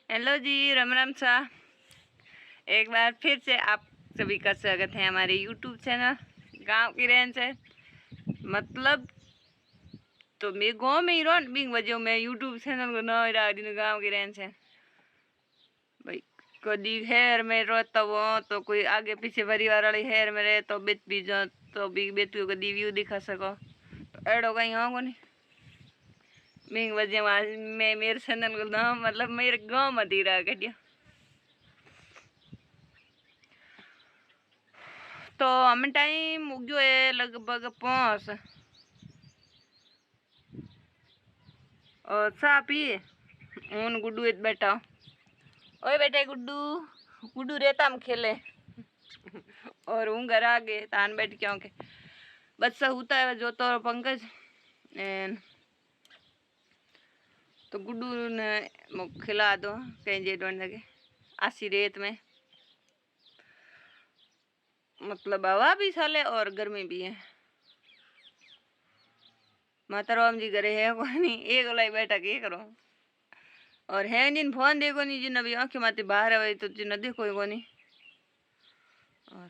Hello जी, राम राम सा। एक बार फिर से आप सभी का स्वागत है हमारे यूट्यूब चैनल गांव की रेंज से। मतलब तो मैं गांव में ही रहो बिंग वजह मैं यूट्यूब चैनल को न रहा गांव की रेंज से भाई। कभी हेर में रहता वो तो कोई आगे पीछे परिवार वाली हेर में रहे तो बेच भी जो तो भी बेचू कभी व्यू दिखा सको तो एडो कहीं होगा नहीं बिंग वजह मैं मेरे चैनल को न मतलब मेरे गाँव में दी रहा कटिया। तो हमें टाइम उग्यो है लगभग 5 और चा पिए उन गुड्डू इत बैठा। ओए बेटे गुड्डू गुड्डू रेता में खेले और हूँ घर आ गए तान बैठ के के बच्चा होता है जो तो पंकज एन तो गुड्डू ने खिला दो कहीं जे डोन लगे आसी रेत में। मतलब हवा भी चले और गर्मी भी है। माता राम जी घरे है कोई नहीं एक लाई बैठा के करो और है जिन फोन देखो नहीं जिन अभी आंखें माते बाहर आवे तो जिन देखो को नहीं। और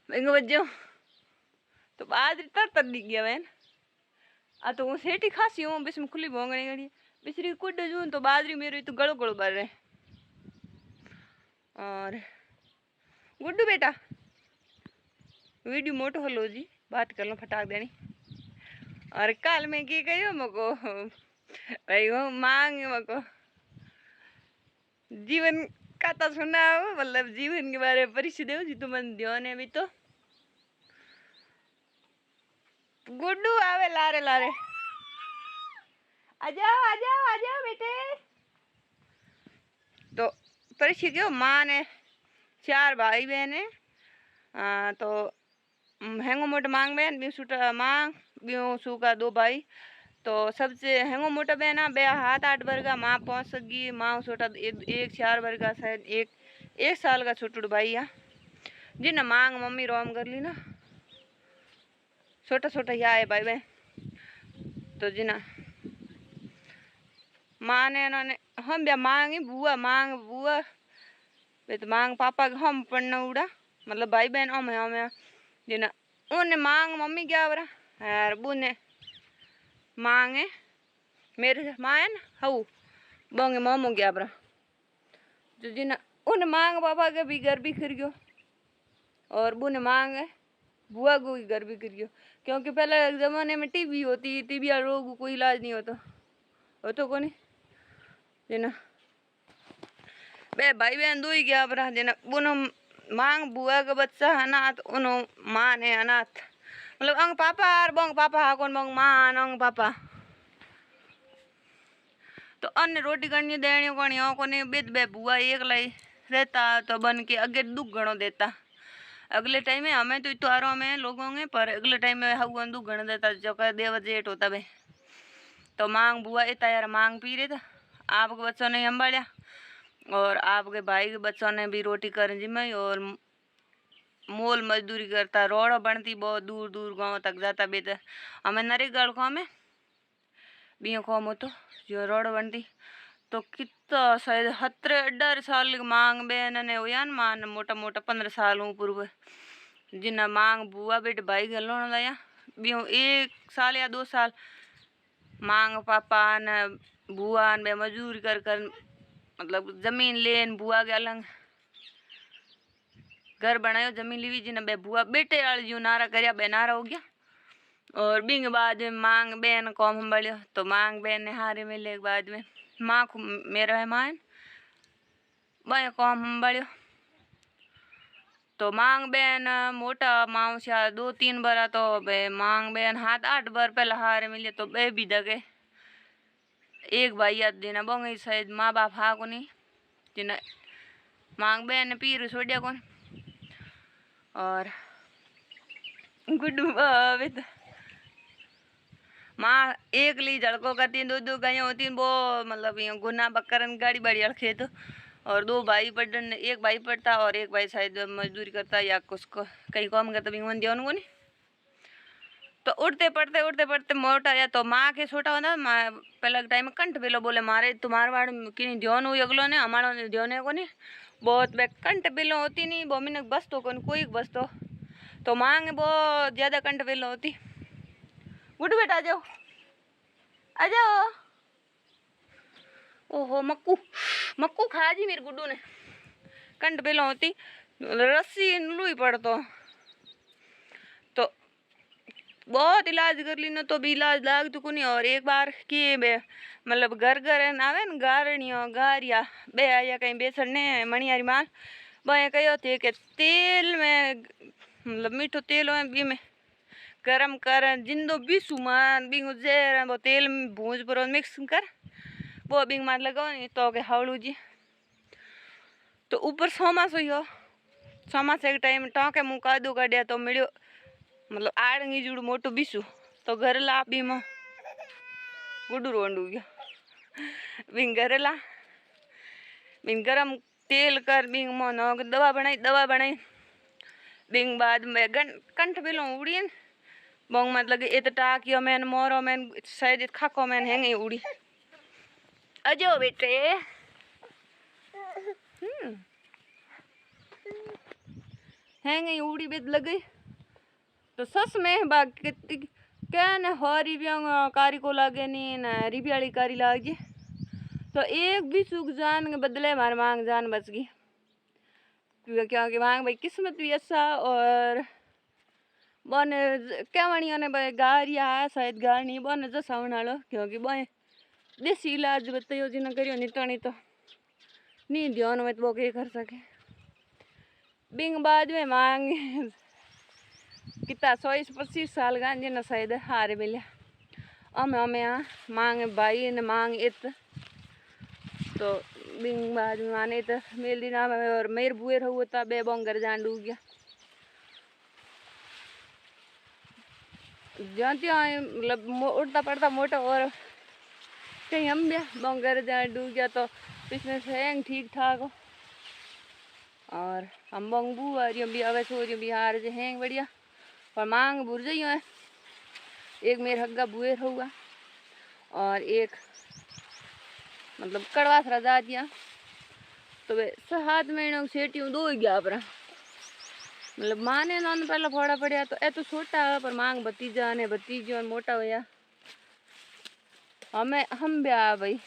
बच्चों तो बाजरी तर दिख गया वैन आ तो वो सेठी खासी हूँ बीच में खुली भोंगनी गड़ी बिचरी कुड जूं तो बाजरी मेरी तो गड़ो गड़ो भर रहे। और गुड्डू बेटा वीडियो मोटो हलो जी बात कर लो फटाक देनी। और कल मैं की कही मको भाई वो मांग मको जीवन कथा सुनाओ मतलब जीवन के बारे में परिचय दो जी तुम ध्यान है भी तो गुड्डू आवे लारे लारे आ जाओ बेटे। तो परिचय क्यों माँ ने 4 भाई बहन है तो हेंगो मोटा मांग बहन बीसूटा मांग बीसू का 2 भाई तो सबसे हेंगो मोटा बहन है बे 7-8 वर्गा माँ 5 सगी माँ छोटा एक 4 वर्गा शायद एक साल का छोटू भाई है जिन मांग मम्मी रोम कर ली ना छोटा छोटा यहाँ है भाई बहन। तो जिना माँ ने इन्होंने हम भी मांगी मांग बुआ वे तो मांग पापा हम पढ़ना उड़ा मतलब भाई बहन हम जिना उन्हें मांग मम्मी क्या बरा यार बुने मांगे मेरे माँ है ना हऊ बोंगे मोमो क्या बरा जो जिना उन्हें मांग पापा के भी घर भी खिर गयो और बुने मांग बुआ को भी घर भी खिर गयो क्योंकि पहले जमाने में टीबी होती टीबी रोग कोई इलाज नहीं होता हो तो को नहीं जिना बे भाई बहन 2 ही क्या बरा जिना बुनो मांग बुआ का बच्चा अनाथ उनो माँ ने अनाथ मतलब अंग पापा और बंग पापा हाकोन बंग माँ अंग पापा तो अन्य रोटी करनी देनी कोनी हो कोनी बेद बे बुआ एक लाई रहता तो बन के अगे दुख गणो देता। अगले टाइम में हमें तो इतवारों में लोगों में पर अगले टाइम में हवन दुख गण देता जो का देव जेठ होता बे। तो मांग बुआ इतना यार मांग पी रहे था आपके बच्चों ने संभालिया और आपके भाई के बच्चों ने भी रोटी कर जिम्मे और मोल मजदूरी करता रोड बनती बहुत दूर दूर गांव तक जाता बेटा हमें नरेगढ़ को में बियो कौम हो तो जो रोड बनती तो कितना शायद 17-18 साल की मांग बहन ने हुआ मान मोटा मोटा 15 साल पूर्व जिन्ना मांग बुआ बेटे भाई गलो लाया बियो 1 साल या 2 साल मांग पापा ने बुआ ने मजदूरी कर मतलब जमीन लेन बुआ के अलग घर बनायो जमीन लीवी जी ने बुआ बेटे वाली जो नारा करया बे नारा हो गया। और बिंग बाद में मांग बहन कौम संभालियो तो मांग बहन ने हारे मिले के बाद में माँ को मेरा है मान वह कौम संभालियो तो मांग बहन मोटा माँ से 2-3 बार तो बे मांग बहन 7-8 बार पहले हारे मिले तो बे भी दगे एक भाई याद देना बोंगे शायद माँ बाप हा को नहीं जिन्हें मांग बहन ने पीर छोड़िया कौन और गुड्डू माँ एक ली झड़को करती 2-2 गायें होती वो मतलब यहाँ गुना बकरन गाड़ी बाड़ी खेत और 2 भाई पढ़ने एक भाई पढ़ता और एक भाई शायद मजदूरी करता या कुछ को कहीं काम करता भी मन दिया उनको नहीं। तो उठते पड़ते मोटा या तो माँ के छोटा होता माँ पहला टाइम कंठ बेलो बोले मारे तुम्हारे वाड़ की ध्यान हुई अगलो ने हमारा ध्यान है को नहीं बहुत बे कंठ बेलो होती नहीं वो मिनक बस तो कोई बस तो मांग बहुत ज्यादा कंठ बेलो होती। गुड्डू बेटा आ जाओ। ओहो मक्कू मक्कू खा जी मेरे गुड्डू ने कंठ बेलो होती रस्सी लुई पड़तो तो बहुत इलाज कर ली न तो भी इलाज लाग तो नहीं। और एक बार की मतलब घर आवे न गारणियों गारिया बे आया कहीं बेसन ने मणियारी माल बे कहो थे कि तेल में मतलब मीठो तेल हो बी में गरम कर जिंदो बीसू मान बिंग जेर वो तेल में भूज पर मिक्स कर वो बिंग मार लगाओ नहीं तो के हावड़ू जी तो ऊपर सोमास हो सोमास एक टाइम टाँके मुँह कादू काढ़िया तो मिलो मतलब आड़ंगी जुड़ मोटू बीसू तो घर ला बीमा गुड्डू रोंडू गया बिंग घर ला बिंग गरम तेल कर बिंग मोनो दवा बनाई बिंग बाद में कंठ बेलो उड़ी बोंग मतलब इत टाकियो मैन मोरो मैन शायद खाको मैन हैंगे उड़ी अजो बेटे हैंगे उड़ी बेद लगे तो सस में बाग क्या न हो रिव्या कारी को लागे नहीं न रिव्याली कारी लागे तो एक भी सुख जान के बदले हमारे मांग जान बच गई क्योंकि मांग भाई किस्मत भी अच्छा और बन क्या वणियों ने भाई गारिया शायद गार नहीं बन जसा लो क्योंकि बे देसी इलाज बताइयो जी न करियो नहीं तो नहीं ध्यान में तो वो के कर सके बिंग बाद में मांग कितना 125 साल गांजे न शायद हारे मिले अमे मांग भाई ने मांग इत तो बिंग बाद में माने तो मेल दिन और मेर बुए रहता बे बोंगर जान डूब गया जानती मतलब उड़ता पड़ता मोटा और कहीं हम भी बोंगर जान डूब गया तो पिछले से ठीक ठाक हो और हम बोंगबू आ रही भी अवैस हो रही बिहार जे हैं बढ़िया और मांग बुर जाइयो है एक मेरे हग्गा बुए रहूगा और एक मतलब कड़वास रजा दिया तो वे 7 महीनों सेटियों दो ही गया अपना मतलब माँ ने नॉन पहला फोड़ा पड़ा तो ए तो छोटा है पर मांग भतीजा ने भतीजो मोटा होया हम भी आ भाई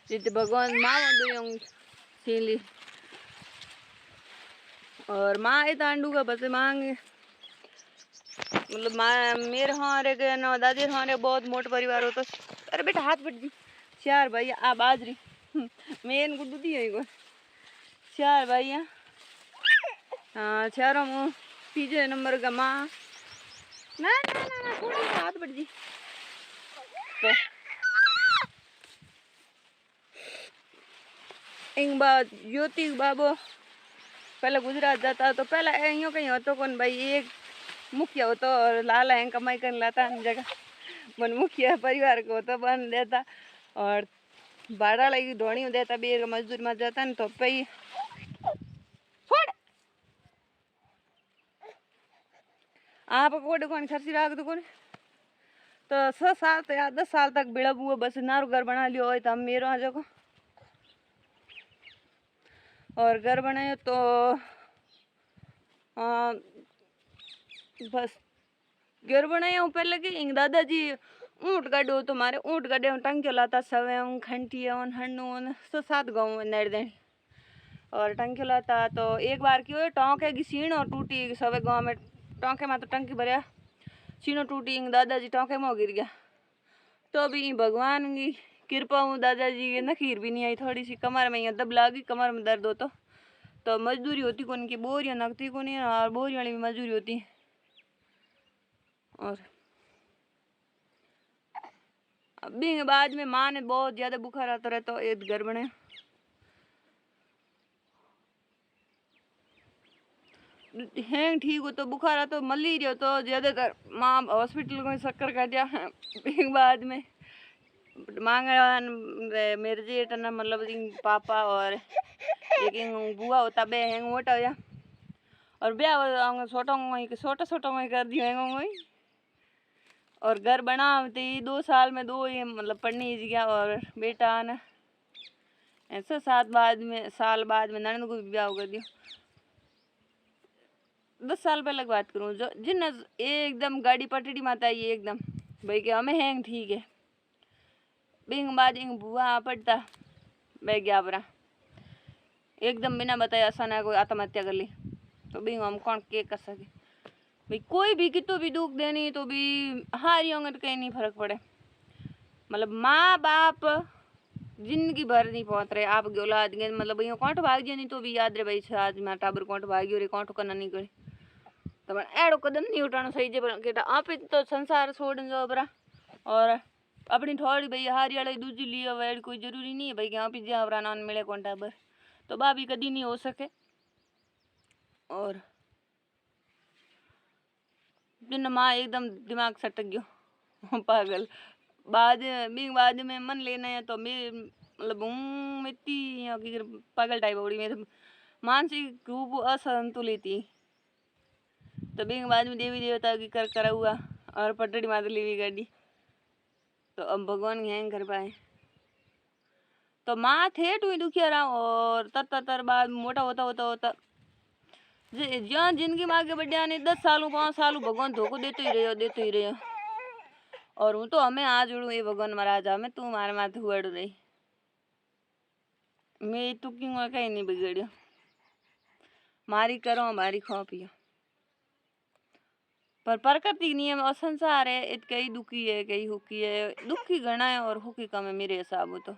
जिते भगवान माँ दो सीली और माँ ए तांडू का बस मांग मतलब माँ मेरे हारे के न दादी हारे बहुत मोटा परिवार हो तो अरे बेटा हाथ फट जी 4 भाई आ बाजरी मेन गुड्डू दी है 4 भाई हाँ 4 मुँह तीजे नंबर का माँ ना थोड़ी हाथ फट जी तो एक बात ज्योति बाबू पहले गुजरात जाता तो पहले यूँ कहीं होतो कौन भाई एक मुखिया हो तो और लाला है कमाई कर लाता जगह बन मुखिया परिवार को तो बन देता और भाड़ा लगी धोनी देता बेर मजदूर में जाता न तो पई छोड़ आप कोड कौन खर्ची राख दो कौन तो 6 साल या 10 साल तक बिड़ा बुआ बस नारू घर बना लियो हो तो हम मेरो आ जाओ और घर बनाए तो बस घर बनाया हूँ पहले कि दादाजी ऊँट गाड़ो तो मारे ऊँट गाड़े टंकी लाता सवे खंटी हन्नू 7 गाँव नर देनी और टंकी लाता तो एक बार की हो टोंके की सीणो टूटी सवे गाँव में टोंके में तो टंकी भरिया सीणो टूटी दादाजी टोंके में गिर गया तो भी भगवान की कृपा हूँ दादाजी की नखीर भी नहीं आई थोड़ी सी कमर में यहाँ दब लागी कमर में दर्द हो तो मजदूरी होती कौन की बोरियाँ नकती को नहीं और बोरियाँ वाली भी मजदूरी होती और अभी बाद में माँ ने बहुत ज्यादा बुखार आता रहा तो एक घर बने हैं ठीक हो तो बुखार आ तो मलेरिया तो ज्यादातर माँ हॉस्पिटल में चक्कर काटिया बाद में मांग मेरे जेठ ना मतलब पापा और एक बुआ होता बे हैं मोटा होया और ब्याह छोटा छोटा कर दिया और घर बनाते ही 2 साल में 2 ये मतलब पढ़ने ही गया। और बेटा ना ऐसा साल बाद में ननद को भी ब्याह कर दियो। 10 साल पहले बात करूँ जो जिन एकदम गाड़ी पटड़ी माता ये एकदम भाई के हमें हैंग ठीक है बिंग बाद इंग बुआ पड़ता मैं गया बरा एकदम बिना बताए असाना कोई आत्महत्या कर ली तो बिंग हम कौन के कर सके भाई कोई भी कितो भी दुख देनी तो भी हारी होंगे तो कहीं नहीं फर्क पड़े। मतलब माँ बाप जिंदगी भर नहीं पहुंच रहे आप औलाद मतलब भैया कौट भाग गया नहीं तो भी याद रे भाई आज मैं टाबर कौट भाग गयो रे कौट करना नहीं करे तो एड़ो कदम नहीं उठाना सही जे केटा आप तो संसार छोड़ जाओ बरा और अपनी थोड़ी भाई हारी वाली दूजी लिए वेड़ कोई जरूरी नहीं है भाई कि आप जहाँ नान मिले कौन टाबर तो बाबी कदी नहीं हो सके। और दिन माँ एकदम दिमाग सटक गयो पागल बाद में मन लेना है तो मैं मतलब हूँ इतनी पागल टाइप हो रही मेरे मानसिक रूप असंतुलित थी। तो बिंग बाद में देवी देवता की करा हुआ और पटड़ी मार ली हुई गाड़ी तो अब भगवान हैंग कर पाए तो माँ थे टू दुखिया रहा। और तर बाद मोटा होता जहाँ जिंदगी में आगे बढ़िया नहीं 10 सालों 5 सालों भगवान धोखो देते ही रहे। और हूँ तो हमें आज उड़ू ये भगवान महाराज हमें तू मारे माथे हुआड़ रही मैं तू क्यों कहीं नहीं बिगड़ियो मारी करो हमारी खो पियो पर प्रकृति नियम और संसार है इत कई दुखी है कई हुकी है दुखी घना है और हुकी कम है मेरे हिसाब हो तो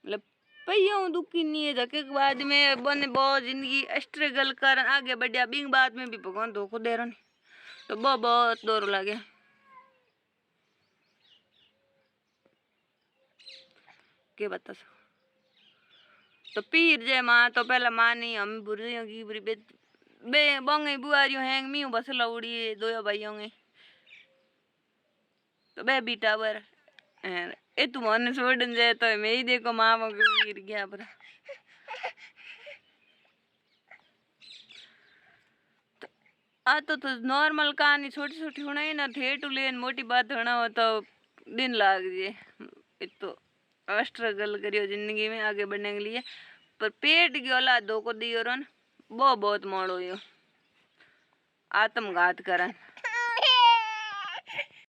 मतलब पहियों दुखी नहीं है जके के बाद में बने बहुत जिंदगी स्ट्रगल कर आगे बढ़िया बिंग बाद में भी भगवान धोखो दे रहा तो बहुत डर लगे। के बता तो पीर जे माँ तो पहले माँ नहीं हम बुरी की बुरी बे बोंगे बुआरियों हैंग मी बस लौड़ी दो भाई होंगे तो बे बीटा बर ए तू मन छोड़न जाए तो मैं ही देखो माँ गिर गया पर तो नॉर्मल कहानी छोटी छोटी होना ही ना थे टू लेन मोटी बात होना हो तो दिन लाग जाए तो स्ट्रगल करियो जिंदगी में आगे बढ़ने के लिए पर पेट की औलाद धोखो दियो रन बहुत मोड़ो यो आत्मघात करन।